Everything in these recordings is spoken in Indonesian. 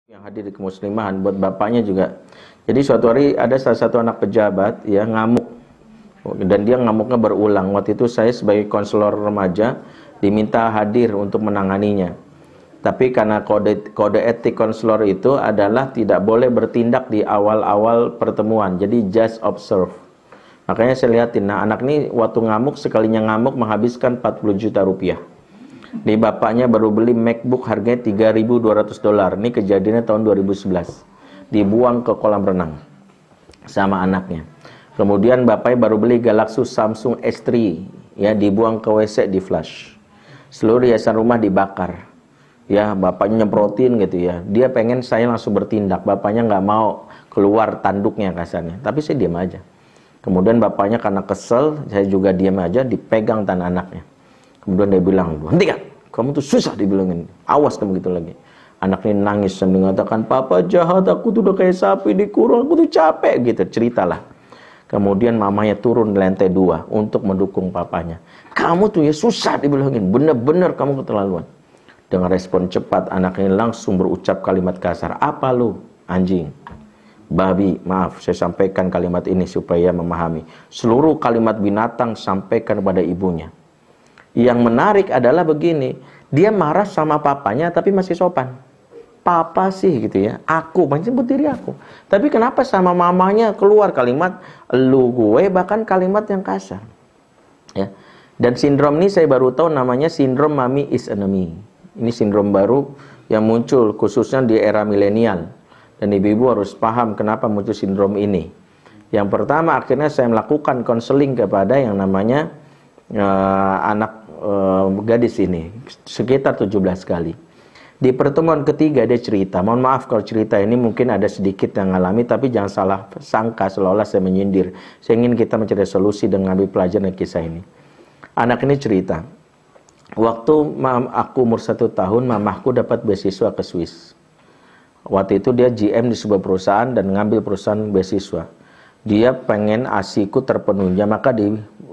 Yang hadir di kemuslimahan buat bapaknya juga. Jadi suatu hari ada salah satu anak pejabat ya ngamuk, dan dia ngamuknya berulang. Waktu itu saya sebagai konselor remaja diminta hadir untuk menanganinya. Tapi karena kode etik konselor itu adalah tidak boleh bertindak di awal-awal pertemuan. Jadi just observe. Makanya saya lihatin, nah anak ini waktu ngamuk, sekalinya ngamuk menghabiskan 40 juta rupiah. Di bapaknya baru beli MacBook harganya $3.200. Ini kejadiannya tahun 2011. Dibuang ke kolam renang sama anaknya. Kemudian bapaknya baru beli Galaxy Samsung S3, ya, dibuang ke WC, di flush. Seluruh hiasan rumah dibakar. Ya, bapaknya nyemprotin gitu ya. Dia pengen saya langsung bertindak. Bapaknya nggak mau keluar tanduknya kasarnya. Tapi saya diam aja. Kemudian bapaknya karena kesel, saya juga diam aja, dipegang tangan anaknya. Kemudian dia bilang, hentikan, kamu tuh susah dibilangin, awas kamu gitu lagi. Anak ini nangis dan mengatakan, papa jahat, aku tuh udah kayak sapi dikurung, aku tuh capek gitu, ceritalah. Kemudian mamanya turun di lantai 2 untuk mendukung papanya. Kamu tuh ya susah dibilangin, bener-bener kamu keterlaluan. Dengan respon cepat, anak ini langsung berucap kalimat kasar, apa lu, anjing, babi, maaf, saya sampaikan kalimat ini supaya memahami. Seluruh kalimat binatang sampaikan kepada ibunya. Yang menarik adalah begini, dia marah sama papanya tapi masih sopan. Papa sih gitu ya, aku, menyebut diri aku. Tapi kenapa sama mamanya keluar kalimat lu, gue, bahkan kalimat yang kasar. Ya. Dan sindrom ini saya baru tahu namanya sindrom mommy is enemy. Ini sindrom baru yang muncul khususnya di era milenial. Dan ibu-ibu harus paham kenapa muncul sindrom ini. Yang pertama, akhirnya saya melakukan konseling kepada yang namanya anak gadis ini sekitar 17 kali. Di pertemuan ketiga dia cerita, mohon maaf kalau cerita ini mungkin ada sedikit yang ngalami, tapi jangan salah sangka seolah-olah saya menyindir. Saya ingin kita mencari solusi dan mengambil pelajaran dari kisah ini. Anak ini cerita, waktu aku umur 1 tahun, mamahku dapat beasiswa ke Swiss. Waktu itu dia GM di sebuah perusahaan dan ngambil perusahaan beasiswa. Dia pengen ASIku terpenuhi, maka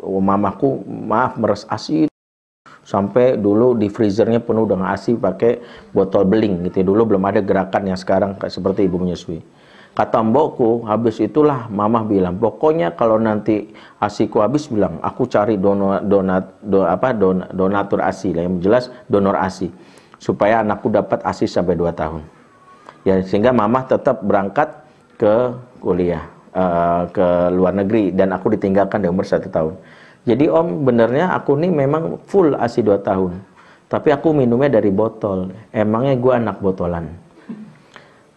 mamahku meres ASI sampai dulu di freezernya penuh dengan ASI pakai botol beling gitu ya. Dulu belum ada gerakan yang sekarang seperti ibu menyusui. Kata mbokku, habis itulah mamah bilang, pokoknya kalau nanti ASIku habis, bilang aku cari donatur ASI lah, yang jelas donor ASI, supaya anakku dapat ASI sampai 2 tahun. Ya, sehingga mamah tetap berangkat ke kuliah ke luar negeri dan aku ditinggalkan di umur 1 tahun. Jadi om, benernya aku nih memang full ASI 2 tahun. Tapi aku minumnya dari botol. Emangnya gue anak botolan.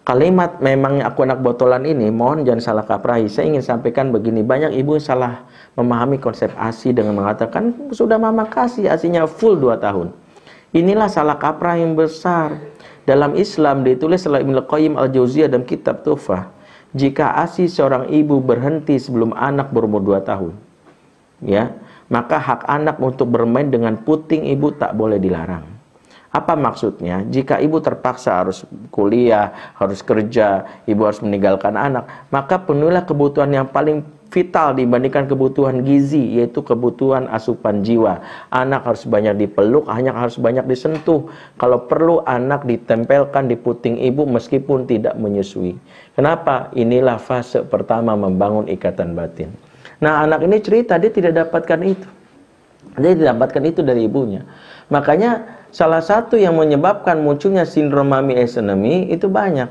Kalimat memangnya aku anak botolan ini, mohon jangan salah kaprahi. Saya ingin sampaikan begini, banyak ibu salah memahami konsep ASI dengan mengatakan, sudah mama kasih ASInya full 2 tahun. Inilah salah kaprah yang besar. Dalam Islam ditulis oleh Ibnu Qayyim Al-Jauziyah dalam kitab Tuhfah, jika ASI seorang ibu berhenti sebelum anak berumur 2 tahun, ya, maka hak anak untuk bermain dengan puting ibu tak boleh dilarang. Apa maksudnya? Jika ibu terpaksa harus kuliah, harus kerja, ibu harus meninggalkan anak, maka penuhilah kebutuhan yang paling vital dibandingkan kebutuhan gizi, yaitu kebutuhan asupan jiwa. Anak harus banyak dipeluk, anak harus banyak disentuh. Kalau perlu anak ditempelkan di puting ibu meskipun tidak menyusui. Kenapa? Inilah fase pertama membangun ikatan batin. Nah, anak ini cerita dia tidak dapatkan itu. Dia tidak dapatkan itu dari ibunya. Makanya salah satu yang menyebabkan munculnya sindrom mommy is enemy itu banyak.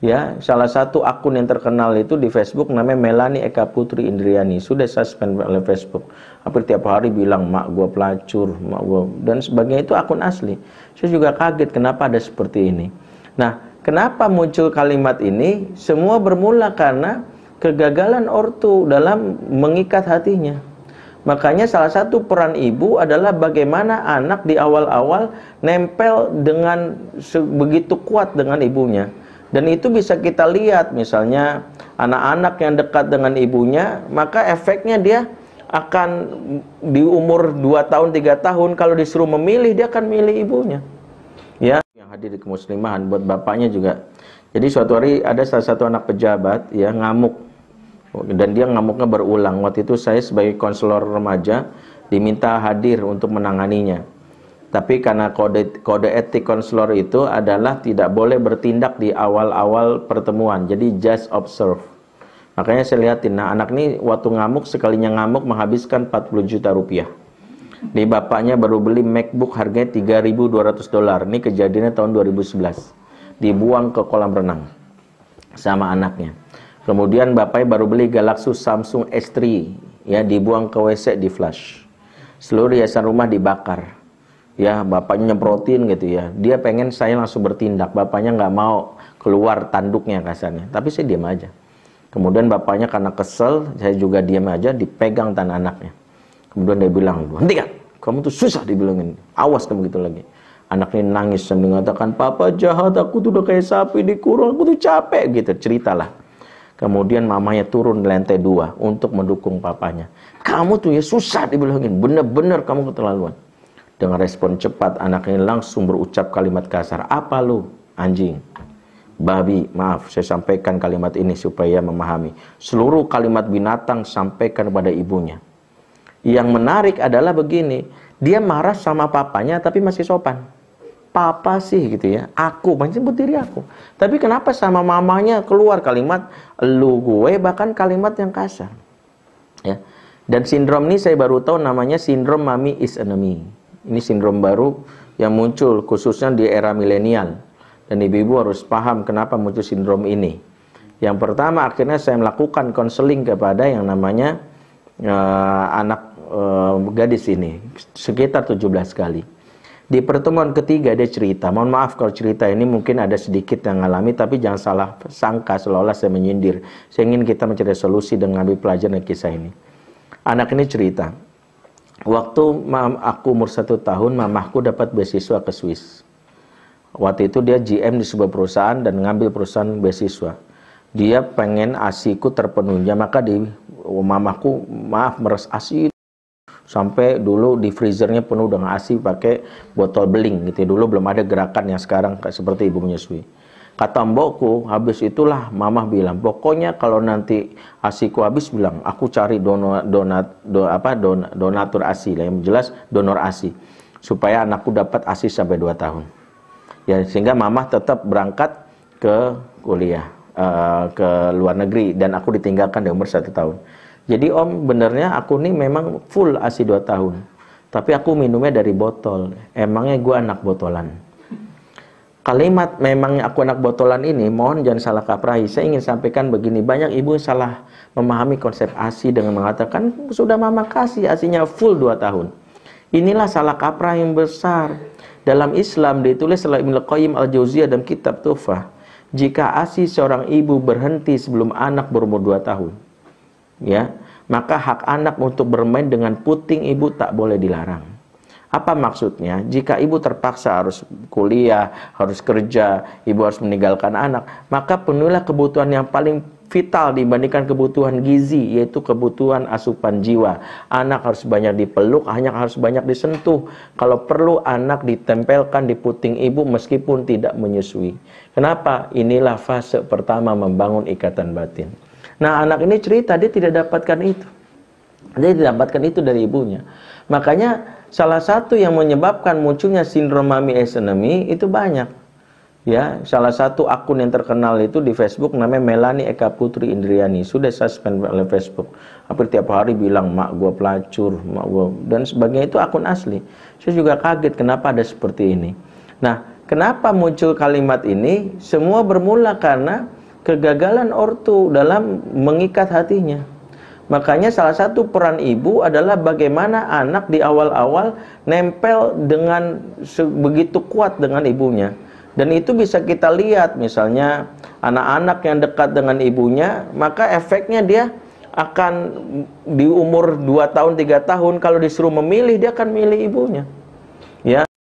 Ya, salah satu akun yang terkenal itu di Facebook namanya Melanie Eka Putri Indriani, sudah suspend oleh Facebook. Hampir tiap hari bilang mak gua pelacur, mak gua, dan sebagainya. Itu akun asli. Saya juga kaget kenapa ada seperti ini. Nah, kenapa muncul kalimat ini? Semua bermula karena kegagalan ortu dalam mengikat hatinya. Makanya salah satu peran ibu adalah bagaimana anak di awal-awal nempel dengan begitu kuat dengan ibunya. Dan itu bisa kita lihat, misalnya anak-anak yang dekat dengan ibunya, maka efeknya dia akan di umur 2 tahun, 3 tahun, kalau disuruh memilih, dia akan milih ibunya. Ya, yang hadir di kemuslimahan buat bapaknya juga. Jadi suatu hari ada salah satu anak pejabat ya ngamuk, dan dia ngamuknya berulang. Waktu itu saya sebagai konselor remaja diminta hadir untuk menanganinya. Tapi karena kode etik konselor itu adalah tidak boleh bertindak di awal-awal pertemuan. Jadi just observe. Makanya saya lihatin, nah anak ini waktu ngamuk, sekalinya ngamuk menghabiskan 40 juta rupiah. Di bapaknya baru beli MacBook harganya $3.200. Ini kejadiannya tahun 2011. Dibuang ke kolam renang sama anaknya. Kemudian bapaknya baru beli Galaxy Samsung S3, ya, dibuang ke WC, di flush. Seluruh hiasan rumah dibakar. Ya, bapaknya nyemprotin gitu ya. Dia pengen saya langsung bertindak. Bapaknya nggak mau keluar tanduknya kasarnya. Tapi saya diam aja. Kemudian bapaknya karena kesel, saya juga diam aja, dipegang tangan anaknya. Kemudian dia bilang, hentikan, kamu tuh susah dibilangin. Awas kamu gitu lagi. Anaknya nangis sambil mengatakan, papa jahat, aku tuh udah kayak sapi dikurung, aku tuh capek gitu. Ceritalah. Kemudian mamanya turun lantai 2 untuk mendukung papanya. Kamu tuh ya susah dibilangin, bener-bener kamu keterlaluan. Dengan respon cepat, anak ini langsung berucap kalimat kasar. Apa lu? Anjing. Babi. Maaf, saya sampaikan kalimat ini supaya memahami. Seluruh kalimat binatang sampaikan kepada ibunya. Yang menarik adalah begini. Dia marah sama papanya tapi masih sopan. Papa sih gitu ya. Aku, menyebut diri aku. Tapi kenapa sama mamanya keluar kalimat lu gue, bahkan kalimat yang kasar. Ya. Dan sindrom ini saya baru tahu namanya sindrom mommy is enemy. Ini sindrom baru yang muncul khususnya di era milenial. Dan ibu-ibu harus paham kenapa muncul sindrom ini. Yang pertama, akhirnya saya melakukan konseling kepada yang namanya anak gadis ini. Sekitar 17 kali. Di pertemuan ketiga dia cerita. Mohon maaf kalau cerita ini mungkin ada sedikit yang ngalami. Tapi jangan salah sangka seolah-olah saya menyindir. Saya ingin kita mencari solusi dan mengambil pelajaran dari kisah ini. Anak ini cerita. Waktu aku umur 1 tahun, mamahku dapat beasiswa ke Swiss. Waktu itu dia GM di sebuah perusahaan dan ngambil perusahaan beasiswa. Dia pengen ASIku terpenuhnya, maka mamahku meres ASI sampai dulu di freezernya penuh dengan ASI pakai botol beling gitu. Dulu belum ada gerakan yang sekarang seperti ibu menyusui. Kata mbokku, habis itulah mamah bilang, pokoknya kalau nanti ASIku habis, bilang, aku cari donatur ASI, yang jelas donor ASI, supaya anakku dapat ASI sampai 2 tahun. Ya, sehingga mamah tetap berangkat ke kuliah, ke luar negeri, dan aku ditinggalkan di umur 1 tahun. Jadi om, benernya aku nih memang full ASI 2 tahun, tapi aku minumnya dari botol. Emangnya gue anak botolan? Kalimat memang aku anak botolan ini, mohon jangan salah kaprahi. Saya ingin sampaikan begini, banyak ibu salah memahami konsep ASI dengan mengatakan, sudah mama kasih ASInya full 2 tahun. Inilah salah kaprah yang besar. Dalam Islam ditulis oleh Ibnu Qayyim al-Jauziyah dalam kitab Tuhfah, jika ASI seorang ibu berhenti sebelum anak berumur 2 tahun, ya, maka hak anak untuk bermain dengan puting ibu tak boleh dilarang. Apa maksudnya? Jika ibu terpaksa harus kuliah, harus kerja, ibu harus meninggalkan anak, maka penuhilah kebutuhan yang paling vital dibandingkan kebutuhan gizi, yaitu kebutuhan asupan jiwa. Anak harus banyak dipeluk, anak harus banyak disentuh. Kalau perlu anak ditempelkan di puting ibu meskipun tidak menyusui. Kenapa? Inilah fase pertama membangun ikatan batin. Nah, anak ini cerita dia tidak dapatkan itu. Dia tidak dapatkan itu dari ibunya. Makanya salah satu yang menyebabkan munculnya sindrom mommy is enemy itu banyak. Ya, salah satu akun yang terkenal itu di Facebook namanya Melanie Eka Putri Indriani, sudah suspend oleh Facebook. Hampir tiap hari bilang mak gua pelacur, mak gua, dan sebagainya. Itu akun asli. Saya juga kaget kenapa ada seperti ini. Nah, kenapa muncul kalimat ini? Semua bermula karena kegagalan ortu dalam mengikat hatinya. Makanya salah satu peran ibu adalah bagaimana anak di awal-awal nempel dengan begitu kuat dengan ibunya. Dan itu bisa kita lihat, misalnya anak-anak yang dekat dengan ibunya, maka efeknya dia akan di umur 2 tahun, 3 tahun, kalau disuruh memilih, dia akan milih ibunya. Ya.